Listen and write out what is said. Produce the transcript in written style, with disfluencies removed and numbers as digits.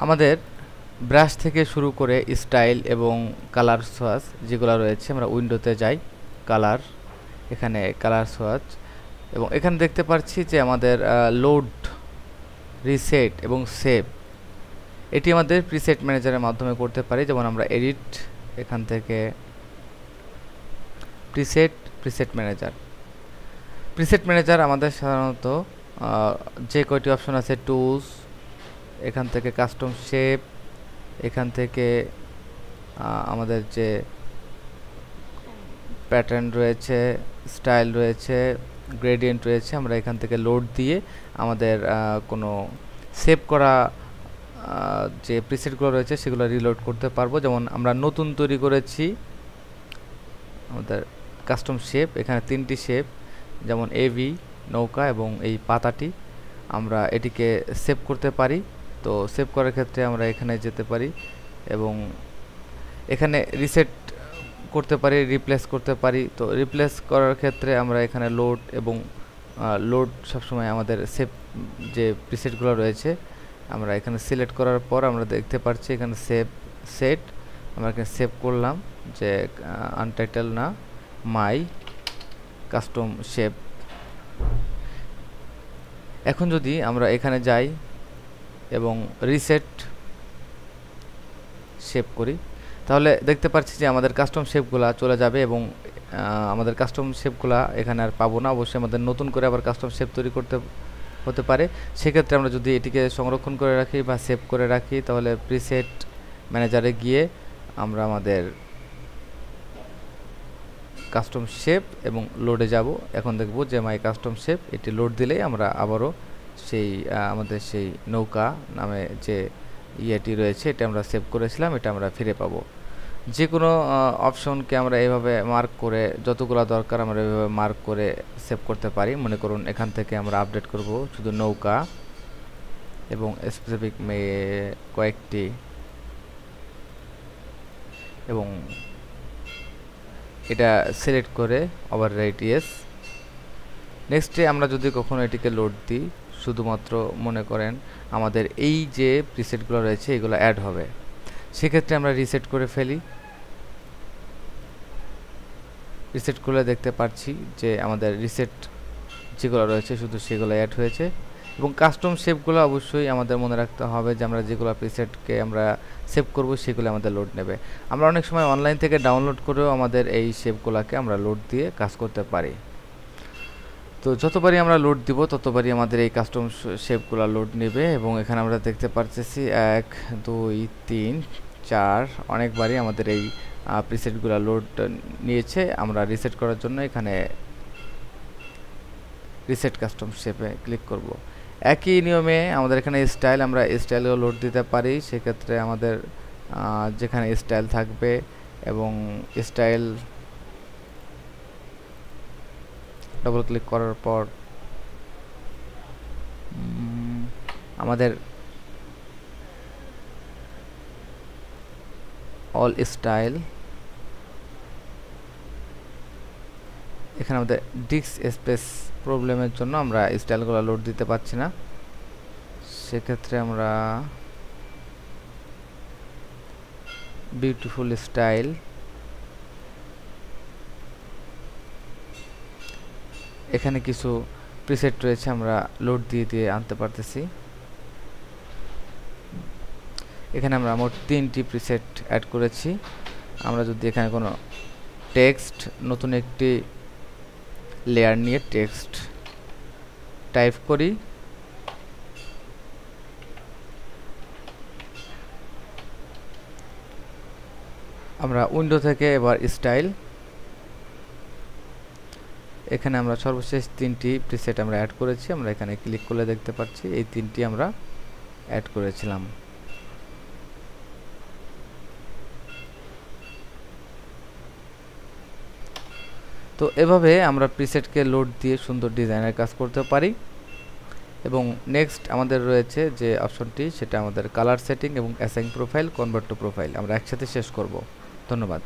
আমাদের ব্রাশ থেকে শুরু করে স্টাইল এবং কালার সোয়াচ যেগুলো রয়েছে, আমরা উইন্ডোতে যাই, কালার, এখানে কালার সোয়াচ, এবং এখানে দেখতে পাচ্ছি যে আমাদের লোড, রিসেট এবং সেভ, এটি আমাদের প্রিসেট ম্যানেজারের মাধ্যমে করতে পারি। যেমন আমরা এডিট, এখান থেকে প্রিসেট ম্যানেজার আমাদের সাধারণত যে কয়টি অপশন আছে, টুলস, এখান থেকে কাস্টম শেপ, এখান থেকে আমাদের যে প্যাটার্ন রয়েছে, স্টাইল রয়েছে, গ্রেডিয়েন্ট রয়েছে, আমরা এখান থেকে লোড দিয়ে আমাদের কোনো সেভ করা যে প্রিসেটগুলো রয়েছে সেগুলো রিলোড করতে পারবো। যেমন আমরা নতুন তৈরি করেছি আমাদের কাস্টম শেপ, এখানে 3টি শেপ, যেমন এভি, নৌকা এবং এই পাতাটি, আমরা এটিকে সেভ করতে পারি। তো সেভ করার ক্ষেত্রে আমরা এখানে যেতে পারি এবং এখানে রিসেট করতে পারি, রিপ্লেস করতে পারি। তো রিপ্লেস করার ক্ষেত্রে আমরা এখানে লোড এবং লোড সবসময় আমাদের সেভ যে প্রিসেটগুলো রয়েছে আমরা এখানে সিলেক্ট করার পর আমরা দেখতে পাচ্ছি এখানে সেভ সেট, আমরা এখানে সেভ করলাম যে আনটাইটেল না, মাই কাস্টম শেপ। এখন যদি আমরা এখানে যাই এবং রিসেট শেপ করি, তাহলে দেখতে পাচ্ছি যে আমাদের কাস্টম শেপগুলা চলে যাবে এবং আমাদের কাস্টম শেপগুলা এখানে আর পাবো না। অবশ্যই আমাদের নতুন করে আবার কাস্টম শেপ তৈরি করতে হতে পারে। সেক্ষেত্রে আমরা যদি এটিকে সংরক্ষণ করে রাখি বা সেভ করে রাখি, তাহলে প্রিসেট ম্যানেজারে গিয়ে আমরা আমাদের কাস্টম শেপ এবং লোডে যাব। এখন দেখব যে মাই কাস্টম শেপ, এটি লোড দিলেই আমরা আবারও সেই আমাদের সেই নৌকা নামে যে ইয়েটি রয়েছে এটা আমরা সেভ করেছিলাম, এটা আমরা ফিরে পাবো। যে কোনো অপশনকে আমরা এইভাবে মার্ক করে, যতগুলো দরকার আমরা এইভাবে মার্ক করে সেভ করতে পারি। মনে করুন এখান থেকে আমরা আপডেট করব শুধু নৌকা এবং স্পেসিফিক কয়েকটি, এবং এটা সিলেক্ট করে ওভাররাইট ইয়েস। নেক্সটে আমরা যদি কখনো এটিকে লোড দিই, শুধুমাত্র মনে করেন আমাদের এই যে প্রিসেটগুলো রয়েছে এগুলো অ্যাড হবে, সেক্ষেত্রে আমরা রিসেট করে ফেলি। রিসেট করলে দেখতে পাচ্ছি যে আমাদের রিসেট যেগুলো রয়েছে শুধু সেগুলো অ্যাড হয়েছে। এবং কাস্টম শেপগুলো অবশ্যই আমাদের মনে রাখতে হবে যে আমরা যেগুলো প্রিসেটকে আমরা সেভ করব সেগুলো আমাদের লোড নেবে। আমরা অনেক সময় অনলাইন থেকে ডাউনলোড করেও আমাদের এই শেপগুলোকে আমরা লোড দিয়ে কাজ করতে পারি। তো যতবারই আমরা লোড দিব ততবারই আমাদের এই কাস্টম শেপগুলো লোড নেবে। এবং এখানে আমরা দেখতে পাচ্ছি 1 2 3 4 অনেকবারই আমাদের এই প্রিসেটগুলো লোড নিয়েছে। আমরা রিসেট করার জন্য এখানে রিসেট কাস্টম শেপে ক্লিক করব। একই নিয়মে আমাদের এখানে স্টাইল, আমরা স্টাইলও লোড দিতে পারি। সেক্ষেত্রে আমাদের যেখানে স্টাইল থাকবে এবং স্টাইল ডবল ক্লিক করার পর আমাদের অল স্টাইল, এখানে আমাদের ডিস্ক স্পেস প্রবলেমের জন্য আমরা স্টাইলগুলো লোড দিতে পারছি না। সেক্ষেত্রে আমরা বিউটিফুল স্টাইল, এখানে কিছু প্রিসেট রয়েছে আমরা লোড দিয়ে দিয়ে আনতে পারতেছি। এখানে আমরা মোট 3টি প্রিসেট অ্যাড করেছি। আমরা যদি এখানে কোনো টেক্সট, নতুন একটি লেয়ার নিয়ে টেক্সট টাইপ করি, আমরা উইন্ডো থেকে এবার স্টাইল, এখানে আমরা সর্বশেষ 3টি প্রিসেট আমরা অ্যাড করেছি। আমরা এখানে ক্লিক করলে দেখতে পাচ্ছি এই 3টি আমরা অ্যাড করেছিলাম। তো এভাবে আমরা প্রিসেটকে লোড দিয়ে সুন্দর ডিজাইনের কাজ করতে পারি। এবং নেক্সট আমাদের রয়েছে যে অপশনটি, সেটা আমাদের কালার সেটিং এবং assign profile, convert to profile. আমরা একসাথে শেষ করব। ধন্যবাদ।